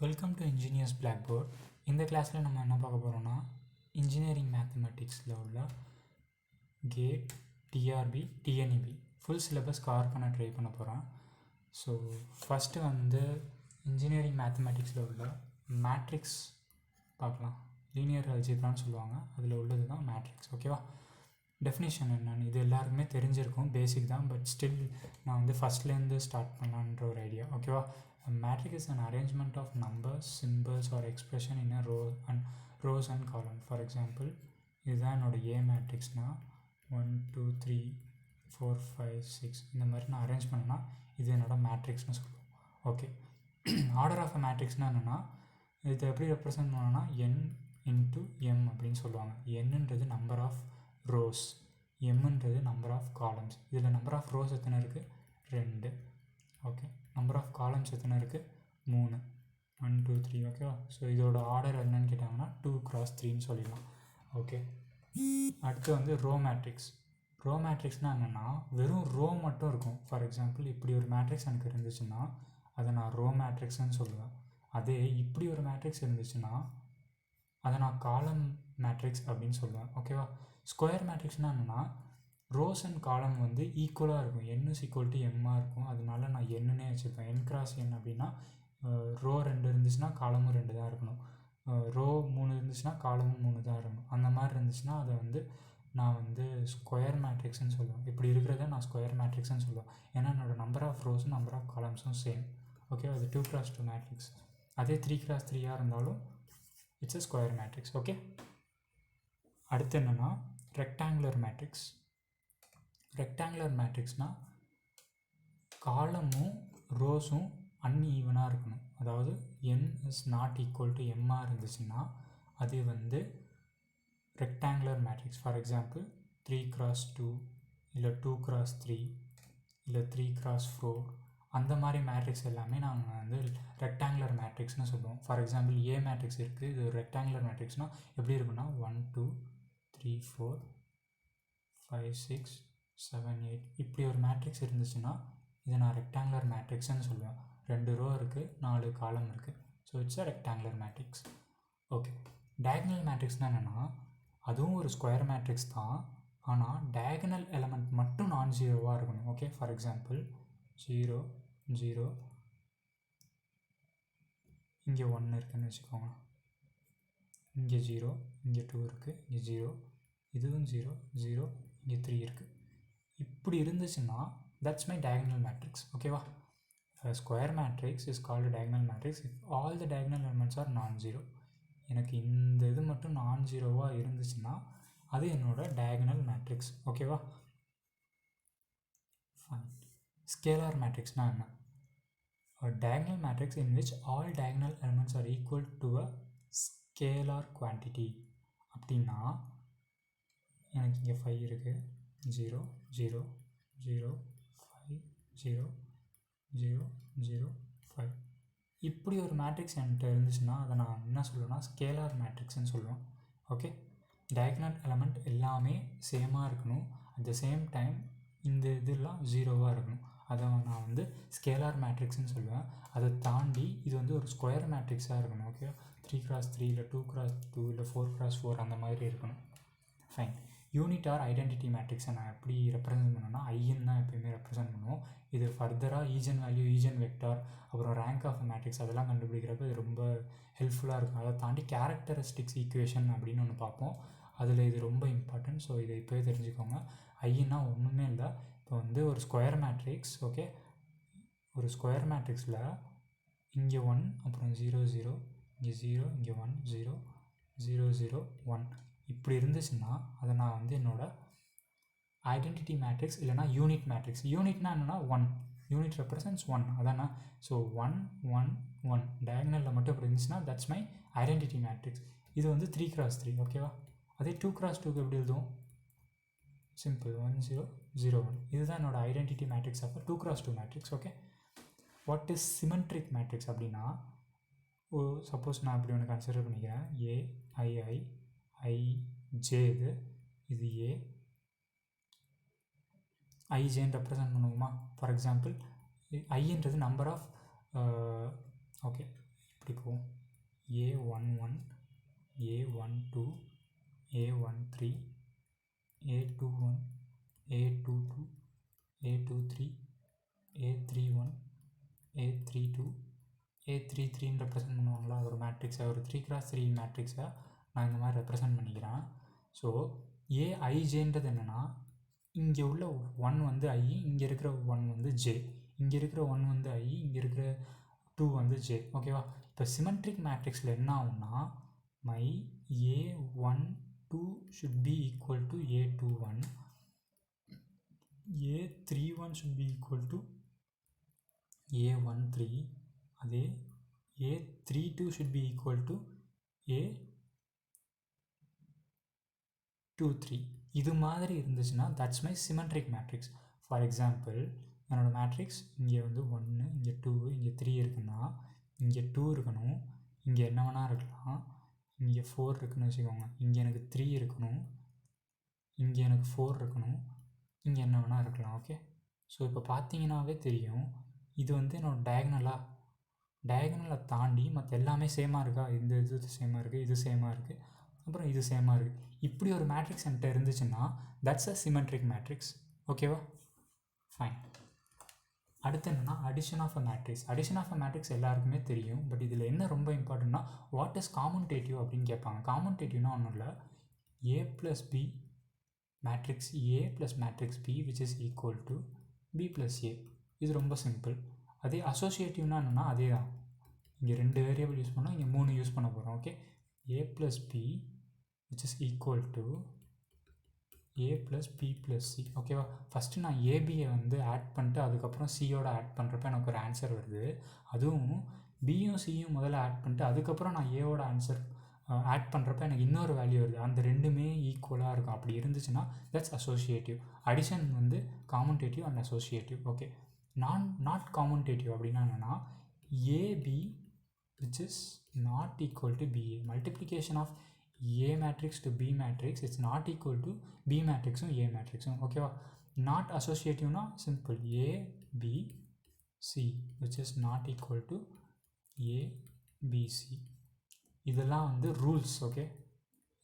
Welcome to engineers பிளாக்போர்ட். இந்த கிளாஸில் நம்ம என்ன பார்க்க போகிறோம்னா இன்ஜினியரிங் மேத்தமெட்டிக்ஸில் உள்ள GATE, TRB, TNEB full syllabus cover பண்ண ட்ரை பண்ண போகிறோம். ஸோ ஃபஸ்ட்டு இன்ஜினியரிங் மேத்தமெட்டிக்ஸில் உள்ள மேட்ரிக்ஸ் பார்க்கலாம். லீனியர் அல்ஜிப்ரான்னு சொல்லுவாங்க, அதில் உள்ளது தான் மேட்ரிக்ஸ். ஓகேவா? டெஃபினிஷன் என்னென்னு இது எல்லாருக்குமே தெரிஞ்சிருக்கும், பேசிக் தான். பட் ஸ்டில் நான் ஃபஸ்ட்லேருந்து ஸ்டார்ட் பண்ணலான்ற ஒரு ஐடியா. ஓகேவா? A matrix is an arrangement of numbers, symbols or expression in a rows and column. For example, இதுதான் என்னோட A மேட்ரிக்ஸ்னால் 1 2 3 4 5 6 இந்த மாதிரி நான் அரேஞ்ச் பண்ணேன்னா இது என்னோட மேட்ரிக்ஸ்னு சொல்லுவோம். ஓகே, ஆர்டர் ஆஃப் அ மேட்ரிக்ஸ்னால் என்னென்னா, இதை எப்படி ரெப்ரசன்ட் பண்ணோன்னா n இன்ட்டு m அப்படின்னு சொல்லுவாங்க. என்னன்றது நம்பர் ஆஃப் ரோஸ், எம்ன்றது நம்பர் ஆஃப் காலம்ஸ். இதில் நம்பர் ஆஃப் ரோஸ் எத்தனை இருக்குது? 2. ஓகே, நம்பர் ஆஃப் காலம்ஸ் எத்தனை இருக்குது? 3. 1 2 3. ஓகேவா? ஸோ இதோட ஆர்டர் என்னன்னு கேட்டாங்கன்னா 2x3ன்னு சொல்லிடலாம். ஓகே, அடுத்து ரோ மேட்ரிக்ஸ். ரோ மேட்ரிக்ஸ்னால் என்னென்னா, வெறும் ரோ மட்டும் இருக்கும். ஃபார் எக்ஸாம்பிள், இப்படி ஒரு மேட்ரிக்ஸ் எனக்கு இருந்துச்சுன்னா அதை நான் ரோ மேட்ரிக்ஸ்ன்னு சொல்லுவேன். அதே இப்படி ஒரு மேட்ரிக்ஸ் இருந்துச்சுன்னா அதை நான் காலம் மேட்ரிக்ஸ் அப்படின்னு சொல்லுவேன். ஓகேவா? ஸ்கொயர் மேட்ரிக்ஸ்னால் என்னென்னா, ரோஸ் அண்ட் காலம் ஈக்குவலாக இருக்கும். n is equal to m இருக்கும். அதனால நான் என்னன்னே வச்சுருப்பேன். n cross n அப்படின்னா ரோ 2 இருந்துச்சுன்னா காலமும் 2 தான் இருக்கணும். ரோ 3 இருந்துச்சுன்னா காலமும் 3 தான் இருக்கணும். அந்த மாதிரி இருந்துச்சுன்னா அதை நான் ஸ்கொயர் மேட்ரிக்ஸ்ன்னு சொல்லுவேன். இப்படி இருக்கிறத நான் ஸ்கொயர் மேட்ரிக்ஸ்ன்னு சொல்லுவேன். ஏன்னா என்னோடய நம்பர் ஆஃப் ரோஸும் நம்பர் ஆஃப் காலம்ஸும் சேம். ஓகே, அது 2x2 மேட்ரிக்ஸ். அதே 3x3 இருந்தாலும் it's a square matrix. Okay, அடுத்து என்னென்னா ரெக்டாங்குலர் மேட்ரிக்ஸ். ரெக்டாங்குலர் மேட்ரிக்ஸ்னால் காலமும் ரோஸும் அன்ஈவனாக இருக்கணும். அதாவது n is not equal to m இருந்துச்சுன்னா அது rectangular matrix. For example 3x2 இல்லை 2x3 இல்லை 3x4 அந்த மாதிரி மேட்ரிக்ஸ் எல்லாமே நாங்கள் ரெக்டாங்குலர் மேட்ரிக்ஸ்னு சொல்லுவோம். ஃபார் எக்ஸாம்பிள் ஏ மேட்ரிக்ஸ் இருக்குது, இது ரெக்டாங்குலர் மேட்ரிக்ஸ்னால் எப்படி இருக்குன்னா 1 2 3 4 5 6 7 8 இப்படி ஒரு மேட்ரிக்ஸ் இருந்துச்சுன்னா இதை நான் ரெக்டாங்குலர் மேட்ரிக்ஸ்ன்னு சொல்லுவேன். 2 ரோ இருக்குது, 4 காலம் இருக்குது. So it's a rectangular matrix. Okay, diagonal மேட்ரிக்ஸ்னால் என்னென்னா, அதுவும் ஒரு ஸ்கொயர் மேட்ரிக்ஸ் தான். ஆனால் டயகனல் எலமெண்ட் மட்டும் நான் ஜீரோவாக இருக்கணும். ஓகே, ஃபார் எக்ஸாம்பிள் 0 0 இங்கே 1 இருக்குதுன்னு வச்சுக்கோங்க. இங்கே 0, இங்கே 2 இருக்குது, இங்கே 0, இதுவும் 0 0, இங்கே 3 இருக்குது. இப்படி இருந்துச்சுன்னா that's my diagonal matrix. ஓகேவா? A square matrix is called a diagonal matrix if all the diagonal elements are non-zero. எனக்கு இந்த இது மட்டும் நான்-ஜீரோவாக இருந்துச்சுன்னா அது என்னோட diagonal matrix. ஓகேவா? ஃபைன். ஸ்கேலார் மேட்ரிக்ஸ்னால் என்ன? A diagonal matrix in which all diagonal elements are equal to a scalar quantity. அப்படின்னா எனக்கு இங்கே 5 இருக்குது, 0 0 0 5 0 0 0 5 இப்படி ஒரு மேட்ரிக்ஸ் என்கிட்ட இருந்துச்சுன்னா அதை நான் என்ன சொல்லுவேன்னா ஸ்கேலார் மேட்ரிக்ஸ்ன்னு சொல்லுவேன். ஓகே, டயகனல் எலமெண்ட் எல்லாமே சேமாக இருக்கணும். அட் த சேம் டைம் இந்த இதெல்லாம் ஜீரோவாக இருக்கணும். அதை நான் ஸ்கேலார் மேட்ரிக்ஸ்ன்னு சொல்லுவேன். அதை தாண்டி இது ஒரு ஸ்கொயர் மேட்ரிக்ஸாக இருக்கணும். ஓகே, 3x3 இல்லை 2x2 இல்லை 4x4 அந்த மாதிரி இருக்கணும். ஃபைன். யூனிட் ஆர் ஐடென்டிட்டி மேட்ரிக்ஸை நான் எப்படி ரெப்ரசன்ட் பண்ணேன்னா ஐன்னு தான் எப்போயுமே ரெப்ரசன்ட் பண்ணுவோம். இது ஃபர்தராக ஈஜன் வேல்யூ, ஈஜன் வெக்டார், அப்புறம் ரேங்க் ஆஃப் மேட்ரிக்ஸ் அதெல்லாம் கண்டுபிடிக்கிறப்ப இது ரொம்ப ஹெல்ப்ஃபுல்லாக இருக்கும். அதை தாண்டி கேரக்டரிஸ்டிக்ஸ் ஈக்குவேஷன் அப்படின்னு ஒன்று பார்ப்போம். அதில் இது ரொம்ப இம்பார்ட்டன்ட். ஸோ இதை இப்போயே தெரிஞ்சுக்கோங்க. ஐன்னா ஒன்றுமே இல்லை. இப்போ ஒரு ஸ்கொயர் மேட்ரிக்ஸ். ஓகே, ஒரு ஸ்கொயர் மேட்ரிக்ஸில் இங்கே 1 அப்புறம் 0 0 இங்கே 0 இங்கே 1 0 0 0 1 இப்படி இருந்துச்சுன்னா அதை நான் என்னோட ஐடென்டிட்டி மேட்ரிக்ஸ் இல்லைனா யூனிட் மேட்ரிக்ஸ். யூனிட்னா என்னென்னா 1, யூனிட் ரெப்ரசன்ட்ஸ் 1 அதானா. ஸோ 1 1 1 டயகனலில் மட்டும் இப்படி இருந்துச்சுன்னா தட்ஸ் மை ஐடென்டிட்டி மேட்ரிக்ஸ். இது 3x3. ஓகேவா? அதே 2x2க்கு எப்படி எழுதுவோம்? சிம்பிள் 1 0 0 1. இதுதான் என்னோட identity matrix of 2x2 matrix. Okay, what is symmetric matrix அப்படின்னா, சப்போஸ் நான் இப்படி ஒன்று கன்சிடர் பண்ணிக்கிறேன். ஏ ஐஜே இது ஏ ஐஜேன்னு ரெப்ரசன்ட் பண்ணுவோமா? ஃபார் எக்ஸாம்பிள் ஐன்றது நம்பர் ஆஃப் ஓகே எடுத்துக்குவோம். A11 A12 A13 A21 A22 A23 A31 A32 A33 represent பண்ணுவாங்களா, ஒரு மேட்ரிக்ஸை, ஒரு 3x3 மேட்ரிக்ஸை நான் இந்த மாதிரி ரெப்ரசன்ட் பண்ணிக்கிறேன். ஸோ ஏஐஜேன்றது என்னென்னா, இங்கே உள்ள 1 வந்து ஐ, இங்கே இருக்கிற 1 வந்து ஜே, இங்கே இருக்கிற 1 வந்து ஐ, இங்கே இருக்கிற 2 வந்து ஜே. ஓகேவா? இப்போ சிமெட்ரிக் மேட்ரிக்ஸில் என்ன ஆகும்னா, my A12 should be equal to A21, A31 should be equal to A13, அதே A32 should be equal to A23. இது மாதிரி இருந்துச்சுன்னா that's my symmetric matrix. For example, என்னோடய மேட்ரிக்ஸ் இங்கே வந்து 1, இங்கே 2, இங்கே 3 இருக்குன்னா, இங்கே 2 இருக்கணும், இங்கே என்ன வேணால் இருக்கலாம், இங்கே 4 இருக்குன்னு வச்சுக்கோங்க, இங்கே எனக்கு 3 இருக்கணும், இங்கே எனக்கு 4 இருக்கணும், இங்கே என்ன வேணால் இருக்கலாம். ஓகே, ஸோ இப்போ பார்த்தீங்கன்னாவே தெரியும், இது வந்து என்னோடய டயகனலை தாண்டி மற்ற எல்லாமே சேமாக இருக்கா, இந்த இது சேமாக இருக்குது, இது சேமாக இருக்குது, அப்புறம் இது சேமாக இருக்குது. இப்படி ஒரு மேட்ரிக்ஸ் என்கிட்ட இருந்துச்சுன்னா தட்ஸ் அ சிமெட்ரிக் மேட்ரிக்ஸ். ஓகேவா? ஃபைன். அடுத்து என்னென்னா addition of a matrix. Addition of a matrix எல்லாருக்குமே தெரியும். பட் இதில் என்ன ரொம்ப இம்பார்ட்டண்ட்னா, வாட் இஸ் காமன்டேட்டிவ் அப்படின்னு கேட்பாங்க. காமன்டேட்டிவ்னா ஒன்றும் இல்லை, A + B matrix A + matrix B which is equal to B + A. இது ரொம்ப சிம்பிள். அதே அசோசியேட்டிவ்னா என்னென்னா அதே தான். இங்கே 2 வேரியபிள் யூஸ் பண்ணோம், இங்கே 3 யூஸ் பண்ண போகிறோம். Okay, A + B which is equal to A + B + C. ஓகேவா? ஃபஸ்ட்டு நான் ஏபியை வந்து ஆட் பண்ணிட்டு அதுக்கப்புறம் சியோட ஆட் பண்ணுறப்ப எனக்கு ஒரு ஆன்சர் வருது. அதுவும் பியும் சியும் முதல்ல ஆட் பண்ணிட்டு அதுக்கப்புறம் நான் ஏவோட ஆன்சர் ஆட் பண்ணுறப்ப எனக்கு இன்னொரு வேல்யூ வருது. அந்த ரெண்டுமே ஈக்குவலாக இருக்கும். அப்படி இருந்துச்சுன்னா தட்ஸ் அசோசியேட்டிவ். அடிஷன் வந்து காமன்டேட்டிவ் அண்ட் அசோசியேட்டிவ். ஓகே, நாட் காமன்டேட்டிவ் அப்படின்னா என்னென்னா, AB which is not equal to BA. Multiplication of A matrix to B matrix it's not equal to B matrixum A matrixum. ஓகேவா? நாட் அசோசியேட்டிவ்னா simple, A B C which is not equal to A B C. இதெல்லாம் வந்து rules. Okay,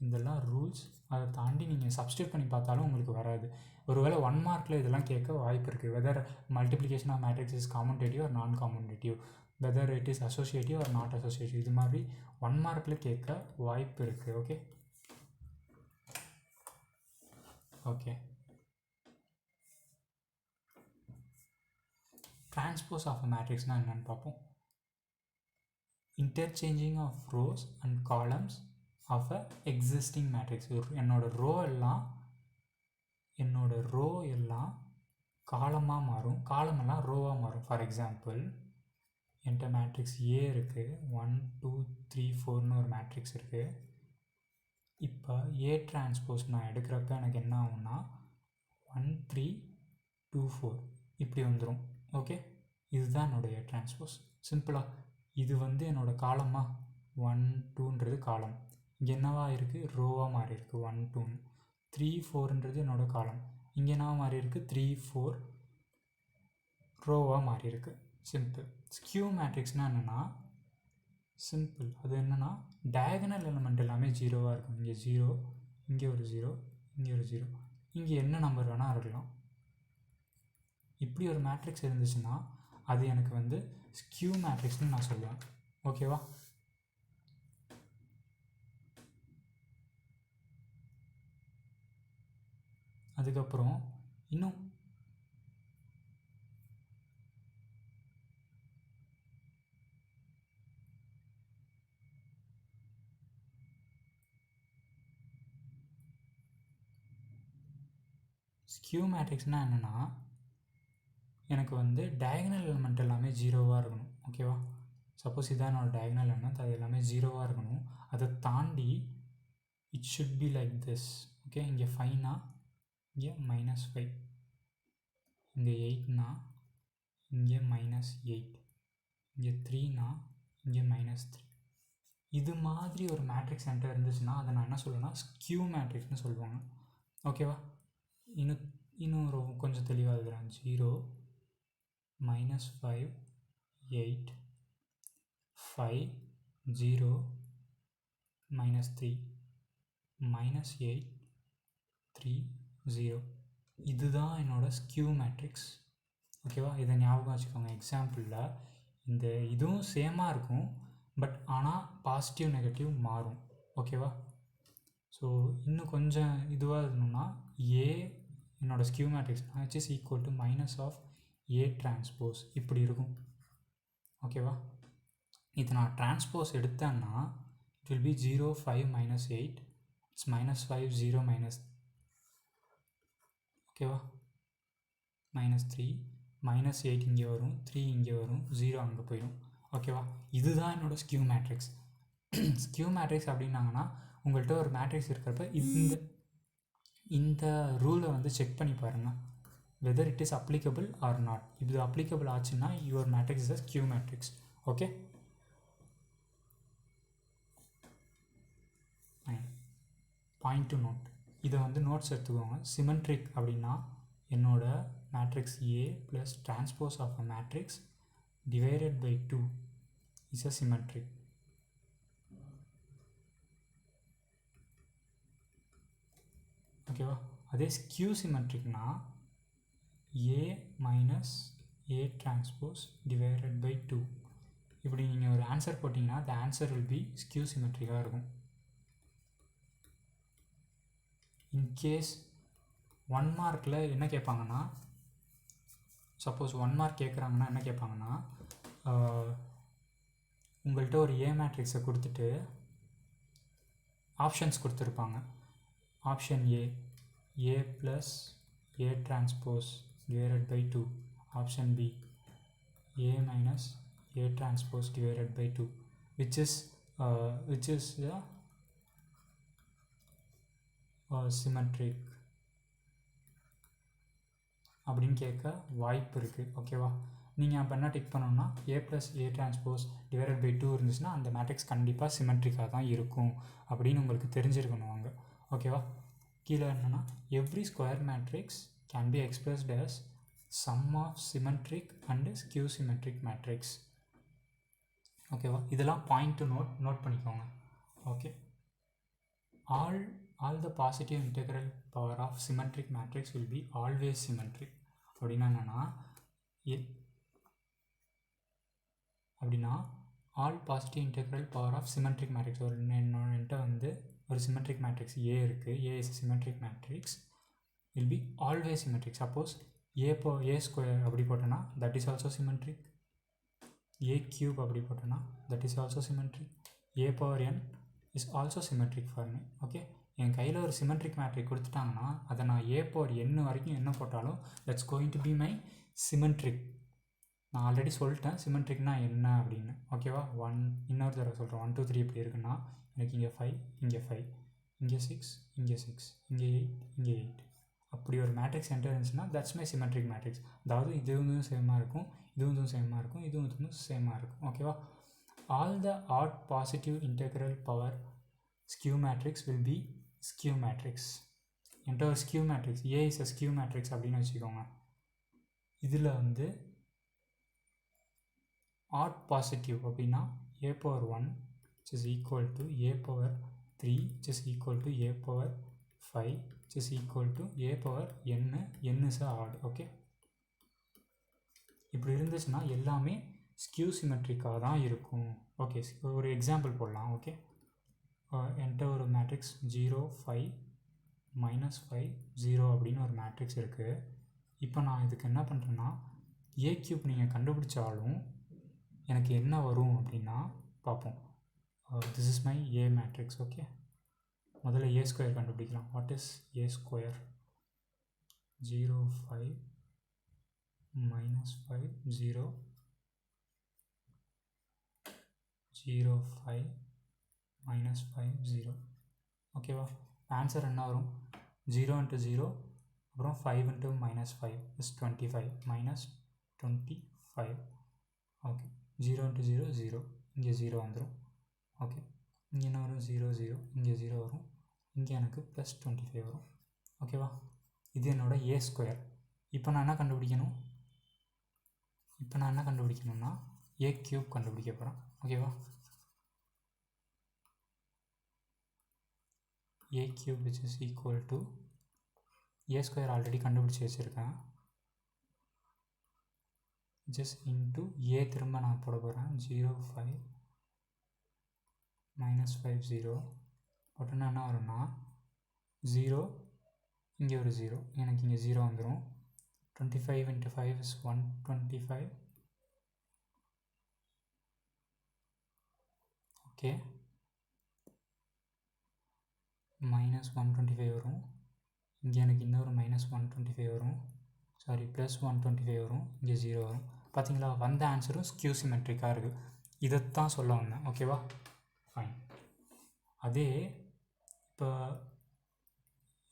இதெல்லாம் rules. அதை தாண்டி நீங்கள் substitute பண்ணி பார்த்தாலும் உங்களுக்கு வராது. ஒருவேளை 1 மார்க்கில் இதெல்லாம் கேட்க வாய்ப்பு இருக்குது. Whether multiplication of matrix is commutative or non commutative, whether it is associative or not associative, இது மாதிரி 1 மார்க்கில் கேட்க வாய்ப்பு இருக்குது. Okay okay transpose of a மேட்ரிக்ஸ்னால் என்னென்னு பார்ப்போம். Interchanging of rows and columns of a existing matrix. என்னோட ரோ எல்லாம் காலமாக மாறும், காலமெல்லாம் ரோவாக மாறும். ஃபார் எக்ஸாம்பிள், என்கிட்ட மேட்ரிக்ஸ் ஏ இருக்குது, 1 2 3 4ன்னு ஒரு மேட்ரிக்ஸ் இருக்குது. இப்போ ஏ டிரான்ஸ்போஸ் நான் எடுக்கிறப்ப எனக்கு என்ன ஆகும்னா 1 3 2 4 இப்படி வந்துடும். ஓகே, இதுதான் என்னோடய ஏ டிரான்ஸ்போஸ். சிம்பிளாக இது வந்து என்னோடய காலமாக 1 2ன்றது காலம், இங்கே என்னவா இருக்குது, ரோவாக மாறி இருக்குது 1 2ன்னு. 3 4ன்றது என்னோடய காலம், இங்கே என்னவா மாறி இருக்குது, 3 4 ரோவாக மாறி இருக்குது. சிம்பிள். ஸ்கியூ மேட்ரிக்ஸ்னால் என்னென்னா சிம்பிள், அது என்னென்னா டயகனல் எலிமெண்ட் எல்லாமே ஜீரோவாக இருக்கும். இங்கே 0, இங்கே ஒரு 0, இங்கே ஒரு 0, இங்கே என்ன நம்பர் வேணால் இருக்கலாம். இப்படி ஒரு மேட்ரிக்ஸ் இருந்துச்சுன்னா அது எனக்கு வந்து ஸ்கியூ மேட்ரிக்ஸ்னு நான் சொல்லுவேன். ஓகேவா? அதுக்கப்புறம் இன்னும் ஸ்கியூ மேட்ரிக்ஸ்னால் என்னென்னா, எனக்கு வந்து டயகனல் எலிமெண்ட் எல்லாமே ஜீரோவாக இருக்கணும். ஓகேவா? சப்போஸ் இதான் என்னோட டயகனல் எலிமெண்ட், அது எல்லாமே ஜீரோவாக இருக்கணும். அதை தாண்டி it should be like this. Okay, இங்கே 5னா இங்கே -5, இங்கே 8னா இங்கே -8, இங்கே 3னா இங்கே -3. இது மாதிரி ஒரு மேட்ரிக்ஸ் என்கிட்ட இருந்துச்சுன்னா அதை நான் என்ன சொல்லுவேன்னா ஸ்கியூ மேட்ரிக்ஸ்னு சொல்லுவாங்க. ஓகேவா? இன்னும் கொஞ்சம் தெளிவாக இருக்கிறேன். 0 -5 8 5 0 -3 -8 3 0. இதுதான் என்னோட ஸ்கியூ மேட்ரிக்ஸ். ஓகேவா, இதை ஞாபகம் வச்சுக்கோங்க. எக்ஸாம்பிளில் இந்த இதுவும் சேமாக இருக்கும், பட் ஆனால் பாசிட்டிவ் நெகட்டிவ் மாறும். ஓகேவா, ஸோ இன்னும் கொஞ்சம் இதுவாக இருக்கணும்னா ஏ என்னோடய skew மேட்ரிக்ஸ்னா which is equal to minus of A transpose இப்படி இருக்கும். ஓகேவா, இது நான் டிரான்ஸ்போஸ் எடுத்தேன்னா it will be 0 5 -8, it's -5 0 minus, ஓகேவா, -3 -8 இங்கே வரும், 3 இங்கே வரும், 0 அங்கே போயிடும். ஓகேவா, இதுதான் என்னோடய ஸ்கியூ மேட்ரிக்ஸ். ஸ்கியூ மேட்ரிக்ஸ் அப்படின்னாங்கன்னா உங்கள்கிட்ட ஒரு மேட்ரிக்ஸ் இருக்கிறப்ப இந்த ரூலை வந்து செக் பண்ணி பாருங்கள், whether it is applicable or not. இது அப்ளிகபிள் ஆச்சுன்னா your matrix is skew matrix. Okay, point to note. இதை வந்து நோட்ஸ் எடுத்துக்கோங்க. சிமெட்ரிக் அப்படின்னா என்னோட matrix A plus transpose of a matrix divided by 2 is a symmetric. ஓகேவா, அதே ஸ்கியூ சிமெட்ரிக்னா A minus A transpose divided by 2. இப்படி நீங்கள் ஒரு ஆன்சர் போட்டிங்கன்னா the answer will be skew சிமெட்ரிக்காக இருக்கும். இன்கேஸ் 1 மார்க்கில் என்ன கேட்பாங்கன்னா, சப்போஸ் 1 மார்க் கேட்குறாங்கன்னா என்ன கேட்பாங்கன்னா, உங்கள்கிட்ட ஒரு ஏ மேட்ரிக்ஸை கொடுத்துட்டு ஆப்ஷன்ஸ் கொடுத்துருப்பாங்க. Option A plus A transpose divided by 2. Option B, A minus A transpose divided by 2, which is symmetric அப்படின்னு கேட்க வாய்ப்பு இருக்குது. ஓகேவா, நீங்கள் அப்போ என்ன டிக் பண்ணணும்னா A plus A transpose divided by 2 இருந்துச்சுன்னா அந்த மேட்ரிக்ஸ் கண்டிப்பாக சிமெட்ரிக்காக தான் இருக்கும் அப்படின்னு உங்களுக்கு தெரிஞ்சிருக்கணும் அங்கே. ஓகேவா, கீழே என்னென்னா every square matrix can be expressed as sum of symmetric and skew symmetric matrix. ஓகேவா, இதெல்லாம் பாயிண்ட் டு நோட் பண்ணிக்கோங்க. Okay, all the positive integral power of symmetric matrix will be always symmetric. அப்படின்னா all positive integral power of symmetric matrix, என்கிட்ட வந்து ஒரு symmetric matrix A இருக்குது, A is a symmetric matrix, will be always symmetric. Suppose a square அப்படி போட்டோன்னா that is also symmetric. A cube அப்படி போட்டோன்னா that is also symmetric. A power n is also symmetric for me. Okay, என் கையில் ஒரு symmetric matric கொடுத்துட்டாங்கன்னா அதை நான் A power n வரைக்கும் என்ன போட்டாலும் that's going to be my symmetric. நான் ஆல்ரெடி சொல்லிட்டேன் சிமெட்ரிக்னா என்ன அப்படின்னு. ஓகேவா, இன்னொரு தடவை சொல்கிறேன். 1 2 3 இப்படி இருக்குன்னா எனக்கு இங்கே 5 இங்கே 5 இங்கே 6 இங்கே 6 இங்கே 8 இங்கே 8 அப்படி ஒரு மேட்ரிக்ஸ் என்டர் இருந்துச்சுன்னா தட்ஸ் மை சிமெட்ரிக் மேட்ரிக்ஸ். அதாவது இதுவும் சேமாக இருக்கும், இதுவும் சேமாக இருக்கும், இதுவும் சேமாக இருக்கும். ஓகேவா, all the odd positive integral power skew matrix will B skew matrix. என்கிட்ட ஒரு skew matrix A is a skew matrix அப்படின்னு வச்சுக்கோங்க. இதில் வந்து ஆட் பாசிட்டிவ் அப்படின்னா a power 1 which is equal to a power 3 which is equal to a power 5 which is equal to a power n is a odd. Okay, இப்படி இருந்துச்சுன்னா எல்லாமே skew சிமெட்ரிக்காக தான் இருக்கும். ஓகே, ஒரு எக்ஸாம்பிள் போடலாம். ஓகே, என்கிட்ட ஒரு மேட்ரிக்ஸ் 0 5 -5 0 அப்படின்னு ஒரு மேட்ரிக்ஸ் இருக்குது. இப்போ நான் இதுக்கு என்ன பண்ணுறேன்னா ஏ கியூப் நீங்கள் கண்டுபிடிச்சாலும் எனக்கு என்ன வரும் அப்படின்னா பார்ப்போம். This is my A matrix. Okay, முதல்ல ஏ ஸ்கொயர் கண்டுபிடிக்கலாம். What is a square? 0 5 -5 0 0 5 -5 0. ஓகேவா, ஆன்சர் என்ன வரும்? 0 × 0 அப்புறம் 5 × -5 is 25 -25. ஓகே, 0 × 0 0, இங்கே 0 வந்துடும். ஓகே, இங்கே என்ன வரும்? 0 0, இங்கே 0 வரும், இங்கே எனக்கு +25 வரும். ஓகேவா, இது என்னோட ஏ ஸ்கொயர். இப்போ நான் என்ன கண்டுபிடிக்கணும்னா ஏ கியூப் கண்டுபிடிக்க போகிறேன். ஓகேவா, a cube which is equal to a square already கண்டுபிடிச்சி வச்சுருக்கேன். just into a திரும்ப நான் போட போகிறேன். 0 5 -5 0 போட்டோன்னா என்ன வரும்னா 0 இங்கே ஒரு 0 எனக்கு இங்கே 0 வந்துடும். 25 into 5 is 125. ஓகே -125 வரும். இங்கே எனக்கு இன்னொரு -125 வரும். சாரி +125 வரும். இங்கே 0 வரும். பார்த்தீங்களா, வந்த ஆன்சரும் ஸ்கியூ சிமெட்ரிக்காக இருக்குது. இதைத்தான் சொல்ல வந்தேன். ஓகேவா, ஃபைன். அதே இப்போ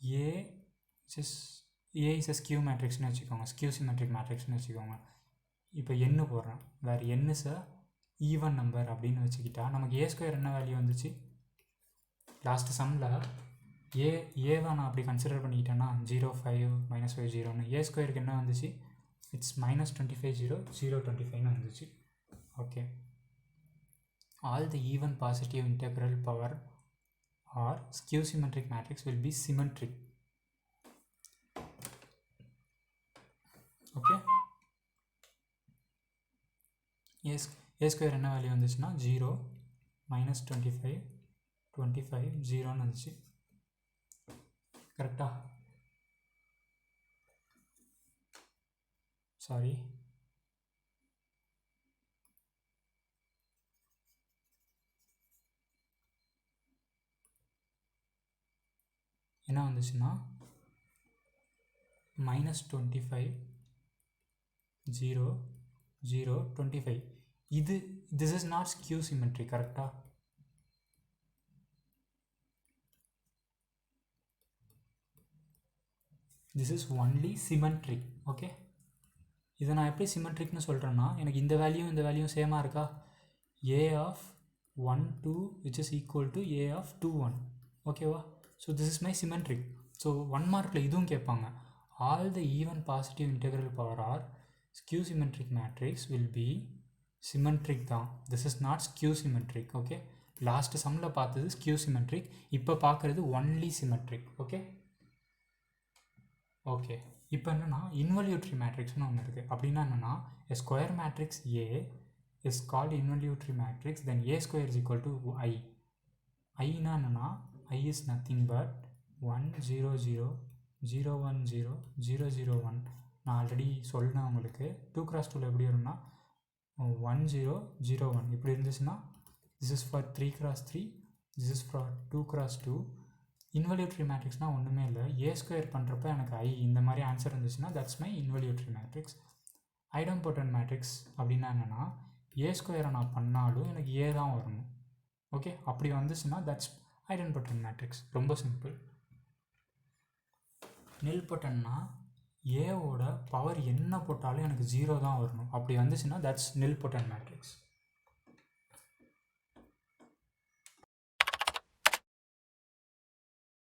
ஏ இஸ் a ஸ்கியூ மேட்ரிக்ஸ்னு வச்சுக்கோங்க, ஸ்கியூ சிமெட்ரிக் மேட்ரிக்ஸ்னு வச்சுக்கோங்க. இப்போ எண்ணு போடுறேன், வேறு எண்ணு ஈவன் நம்பர் அப்படின்னு வச்சுக்கிட்டா நமக்கு a ஸ்கொயர் என்ன வேல்யூ வந்துச்சு லாஸ்ட்டு சம்மில்? ஏவை நான் அப்படி கன்சிடர் பண்ணிக்கிட்டேன்னா 0 5 -5 0ன்னு a ஸ்கொயருக்கு என்ன வந்துச்சு? இட்ஸ் -25 0 0 25ன்னு வந்துச்சு. Okay, all the even positive integral power or skew symmetric matrix will be symmetric. Okay, yes, a square என்ன வேல்யூ வந்துச்சுன்னா 0 -25 25 0ன்னு வந்துச்சு. கரெக்டா? சாரி, என்ன வந்துச்சுன்னா -25 0 0 25. this is not skew symmetry. கரெக்டா? this is only symmetric. Okay, இதை நான் எப்படி சிமெட்ரிக்னு சொல்கிறேன்னா, எனக்கு இந்த வேல்யூ சேமாக இருக்கா? a of 1 2 which is equal to a of 2 1. ஓகேவா? So this is my symmetric. So 1 மார்க்கில் இதுவும் கேட்பாங்க. All the even positive integral power or skew symmetric matrix will be symmetric தான். This is not skew symmetric. Okay, last சம்மில் பார்த்தது skew symmetric, இப்போ பார்க்குறது only symmetric. Okay okay இப்போ என்னென்னா இன்வல்யூட்ரி மேட்ரிக்ஸ்னு ஒன்று இருக்குது. அப்படின்னா என்னென்னா a square matrix A is called involutory matrix, then a square is equal to I. Aina என்னென்னா I is nothing but 1 0 0 0 1 0 0 0 1. நான் ஆல்ரெடி சொன்னேன் உங்களுக்கு 2 cross 2 எப்படி வரும்னா 1 0 0 1 இப்படி இருந்துச்சுன்னா this is for 3 cross 3, this is for 2 cross 2. இன்வல்யூட்ரி மேட்ரிக்ஸ்னால் ஒன்றுமே இல்லை, ஏ ஸ்கொயர் பண்ணுறப்ப எனக்கு ஐ இந்த மாதிரி ஆன்சர் இருந்துச்சுன்னா தட்ஸ் மை இன்வல்யூட்ரி மேட்ரிக்ஸ். ஐடம்போட்டன்ட் மேட்ரிக்ஸ் அப்படின்னா என்னென்னா ஏ ஸ்கொயரை நான் பண்ணாலும் எனக்கு ஏ தான் வரணும். ஓகே, அப்படி வந்துச்சுன்னா தட்ஸ் ஐடம்போட்டன்ட் மேட்ரிக்ஸ். ரொம்ப சிம்பிள். நில்பொட்டன்னா ஏவோட பவர் என்ன போட்டாலும் எனக்கு 0 தான் வரணும். அப்படி வந்துச்சுன்னா தட்ஸ் நில்பொட்டன்ட் மேட்ரிக்ஸ்.